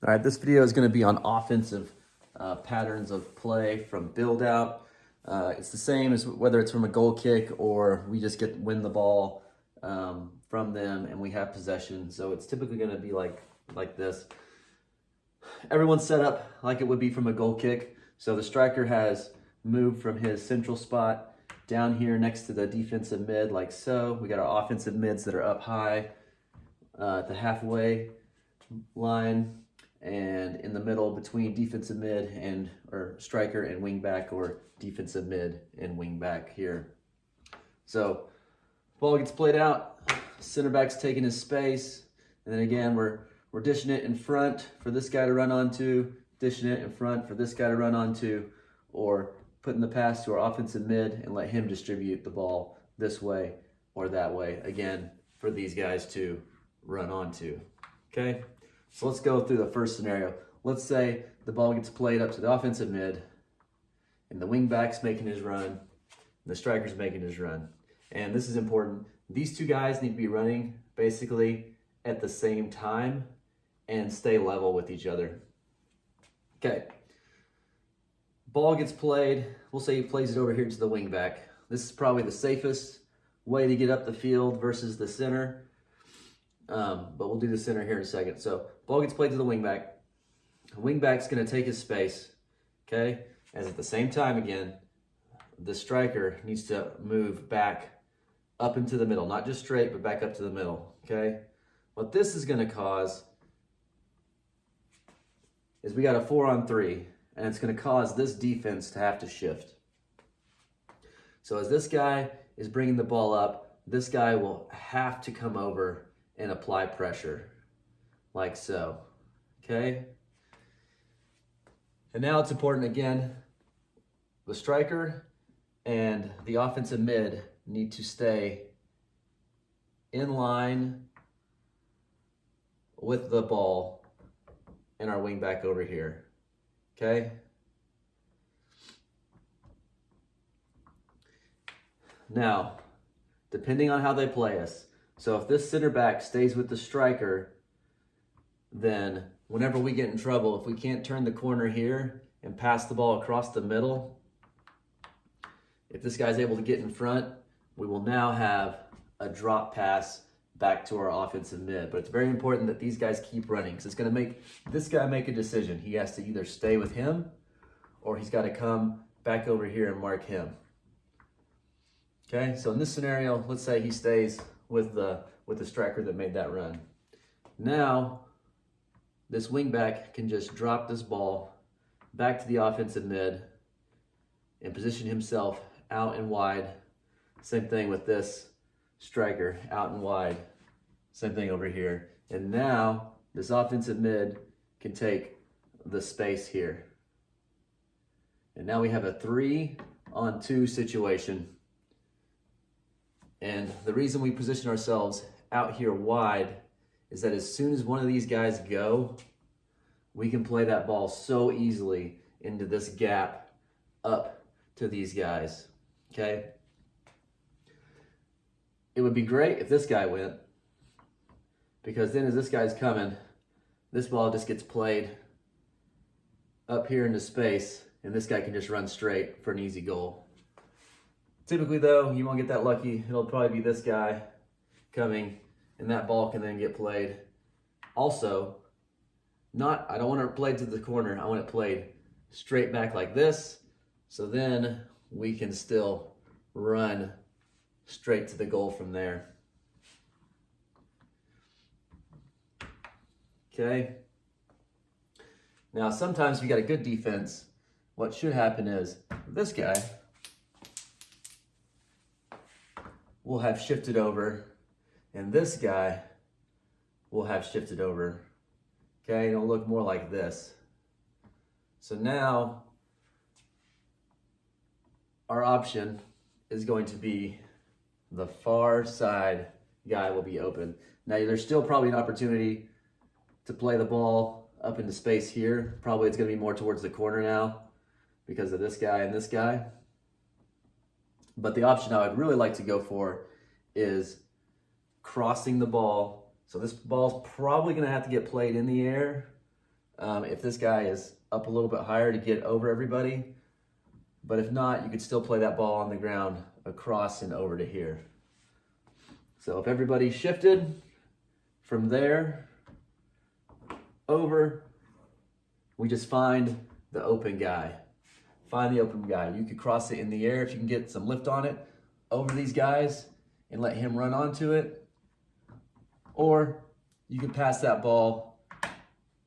All right, this video is going to be on offensive patterns of play from build out. It's the same as whether it's from a goal kick or we just win the ball from them and we have possession. So it's typically going to be like this. Everyone's set up like it would be from a goal kick. So the striker has moved from his central spot down here next to the defensive mid like so. We got our offensive mids that are up high at the halfway line, and in the middle between defensive mid and or striker and wing back, or defensive mid and wing back here. So ball gets played out, center back's taking his space, and then again we're dishing it in front for this guy to run onto, dishing it in front for this guy to run onto, or putting the pass to our offensive mid and let him distribute the ball this way or that way, again for these guys to run onto. Okay, so let's go through the first scenario. Let's say the ball gets played up to the offensive mid and the wing back's making his run and the striker's making his run. And this is important. These two guys need to be running basically at the same time and stay level with each other. Okay, ball gets played. We'll say he plays it over here to the wing back. This is probably the safest way to get up the field versus the center. But we'll do the center here in a second. So ball gets played to the wing back. The wing back's going to take his space, okay? As at the same time, again, the striker needs to move back up into the middle, not just straight, but back up to the middle, okay? What this is going to cause is we got a 4-on-3, and it's going to cause this defense to have to shift. So as this guy is bringing the ball up, this guy will have to come over and apply pressure, like so, okay? And now it's important, again, the striker and the offensive mid need to stay in line with the ball and our wing back over here, okay? Now, depending on how they play us, so if this center back stays with the striker, then whenever we get in trouble, if we can't turn the corner here and pass the ball across the middle, if this guy's able to get in front, we will now have a drop pass back to our offensive mid. But it's very important that these guys keep running, because it's going to make this guy make a decision. He has to either stay with him or he's got to come back over here and mark him. Okay, so in this scenario, let's say he stays with the striker that made that run. Now, this wingback can just drop this ball back to the offensive mid and position himself out and wide. Same thing with this striker, out and wide. Same thing over here. And now, this offensive mid can take the space here. And now we have a 3-on-2 situation. And the reason we position ourselves out here wide is that as soon as one of these guys go, we can play that ball so easily into this gap up to these guys, okay? It would be great if this guy went, because then as this guy's coming, this ball just gets played up here into space, and this guy can just run straight for an easy goal. Typically though, you won't get that lucky. It'll probably be this guy coming, and that ball can then get played. Also, I don't want it played to the corner. I want it played straight back like this, so then we can still run straight to the goal from there. Okay. Now, sometimes if you got a good defense, what should happen is this guy will have shifted over, and this guy will have shifted over. Okay, it'll look more like this. So now our option is going to be the far side guy will be open. Now there's still probably an opportunity to play the ball up into space here. Probably it's going to be more towards the corner now because of this guy and this guy. But the option I would really like to go for is crossing the ball. So this ball's probably going to have to get played in the air if this guy is up a little bit higher to get over everybody. But if not, you could still play that ball on the ground across and over to here. So if everybody shifted from there over, we just find the open guy. Find the open guy. You could cross it in the air if you can get some lift on it over these guys and let him run onto it. Or you could pass that ball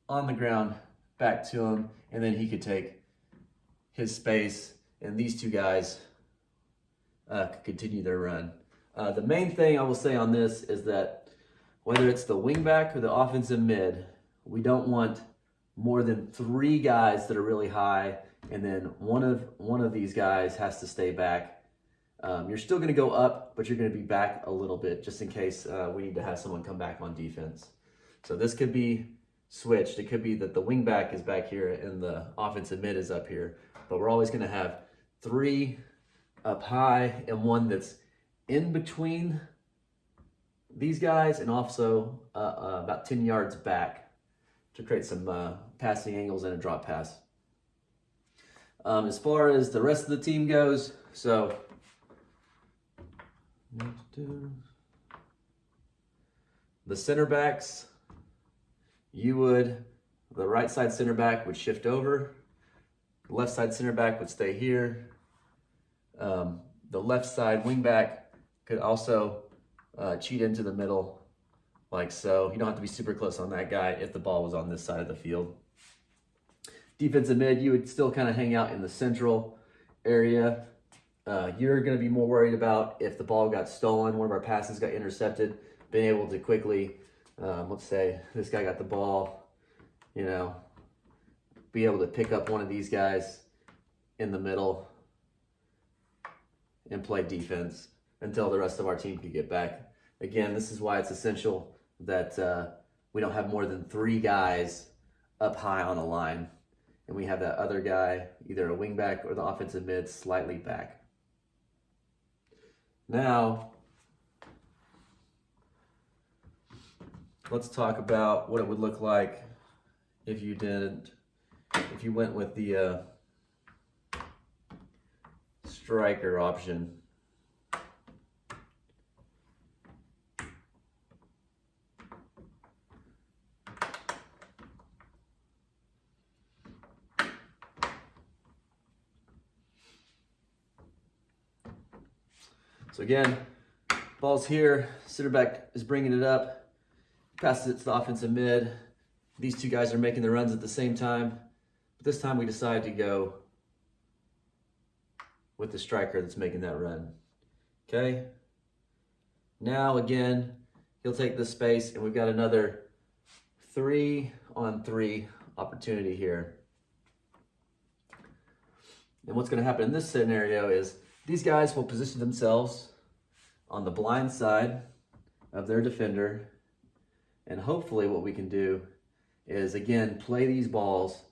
on the ground back to him, and then he could take his space, and these two guys could continue their run. The main thing I will say on this is that whether it's the wingback or the offensive mid, we don't want more than 3 guys that are really high, and then one of these guys has to stay back. You're still going to go up, but you're going to be back a little bit just in case we need to have someone come back on defense. So this could be switched. It could be that the wingback is back here and the offensive mid is up here, but we're always going to have 3 up high and 1 that's in between these guys, and also about 10 yards back to create some passing angles and a drop pass. As far as the rest of the team goes, so the center backs, the right side center back would shift over, the left side center back would stay here. The left side wing back could also cheat into the middle like so. You don't have to be super close on that guy if the ball was on this side of the field. Defensive mid, you would still kind of hang out in the central area. You're going to be more worried about if the ball got stolen, one of our passes got intercepted, being able to quickly, let's say this guy got the ball, be able to pick up one of these guys in the middle and play defense until the rest of our team can get back. Again, this is why it's essential that we don't have more than 3 guys up high on a line, and we have that other guy, either a wingback or the offensive mid, slightly back. Now, let's talk about what it would look like if you went with the striker option. So again, ball's here, center back is bringing it up, passes it to the offensive mid. These 2 guys are making the runs at the same time, but this time we decide to go with the striker that's making that run. Okay? Now again, he'll take this space, and we've got another 3-on-3 opportunity here. And what's going to happen in this scenario is these guys will position themselves on the blind side of their defender, and hopefully what we can do is, again, play these balls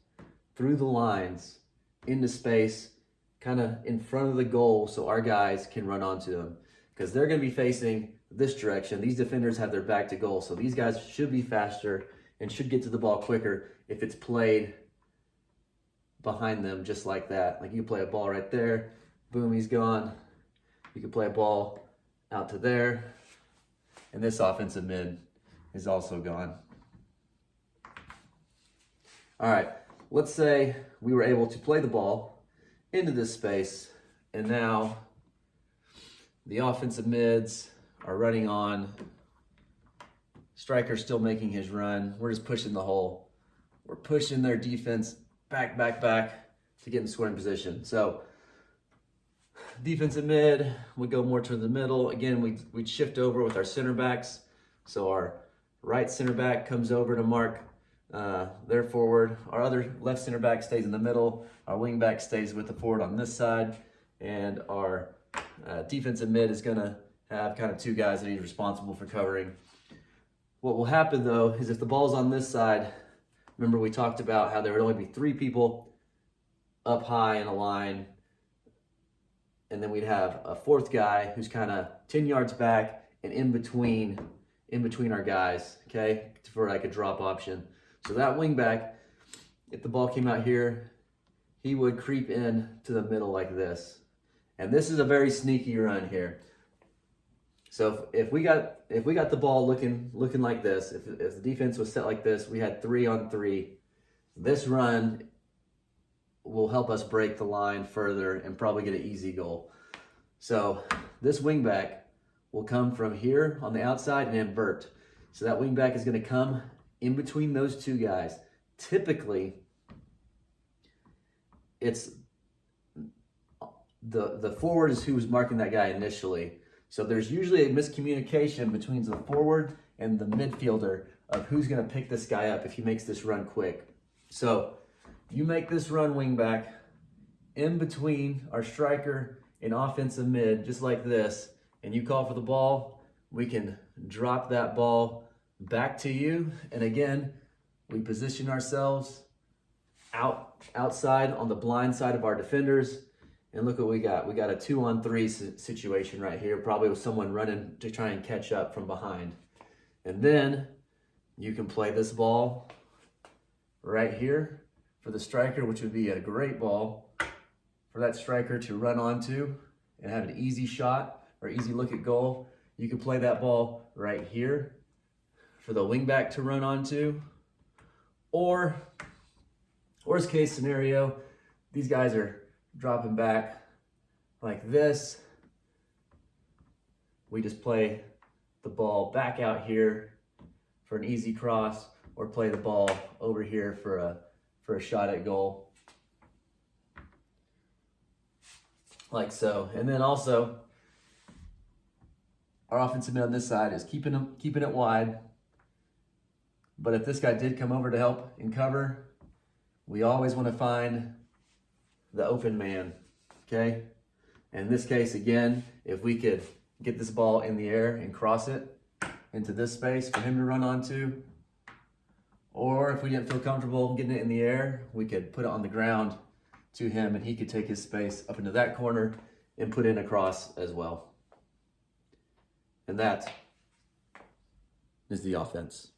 through the lines into space, kind of in front of the goal, so our guys can run onto them, because they're going to be facing this direction. These defenders have their back to goal, so these guys should be faster and should get to the ball quicker if it's played behind them just like that. Like, you play a ball right there, boom, he's gone. You can play a ball out to there, and this offensive mid is also gone. All right, let's say we were able to play the ball into this space, and now the offensive mids are running on. Striker's still making his run. We're just pushing the hole. We're pushing their defense back to get in scoring position. So defensive mid would go more to the middle. Again, we'd shift over with our center backs. So our right center back comes over to mark their forward. Our other left center back stays in the middle. Our wing back stays with the forward on this side. And our defensive mid is going to have kind of 2 guys that he's responsible for covering. What will happen, though, is if the ball's on this side, remember we talked about how there would only be 3 people up high in a line, and then we'd have a 4th guy who's kind of 10 yards back and in between our guys, okay, for like a drop option. So that wing back if the ball came out here, he would creep in to the middle like this. And this is a very sneaky run here. So if we got the ball looking like this, if the defense was set like this, we had 3-on-3. This run will help us break the line further and probably get an easy goal. So this wingback will come from here on the outside and invert. So that wingback is going to come in between those two guys. Typically, it's the forward is who's marking that guy initially. So there's usually a miscommunication between the forward and the midfielder of who's going to pick this guy up if he makes this run quick. So you make this run wingback in between our striker and offensive mid, just like this, and you call for the ball, we can drop that ball back to you. And again, we position ourselves outside on the blind side of our defenders. And look what we got. We got a 2-on-3 situation right here, probably with someone running to try and catch up from behind. And then you can play this ball right here for the striker, which would be a great ball for that striker to run onto and have an easy shot or easy look at goal. You can play that ball right here for the wingback to run onto. Or, worst case scenario, these guys are dropping back like this. We just play the ball back out here for an easy cross, or play the ball over here for a shot at goal. Like so. And then also, our offensive mid on this side is keeping it wide. But if this guy did come over to help and cover, we always want to find the open man, okay? In this case, again, if we could get this ball in the air and cross it into this space for him to run onto, or if we didn't feel comfortable getting it in the air, we could put it on the ground to him and he could take his space up into that corner and put in a cross as well. And that is the offense.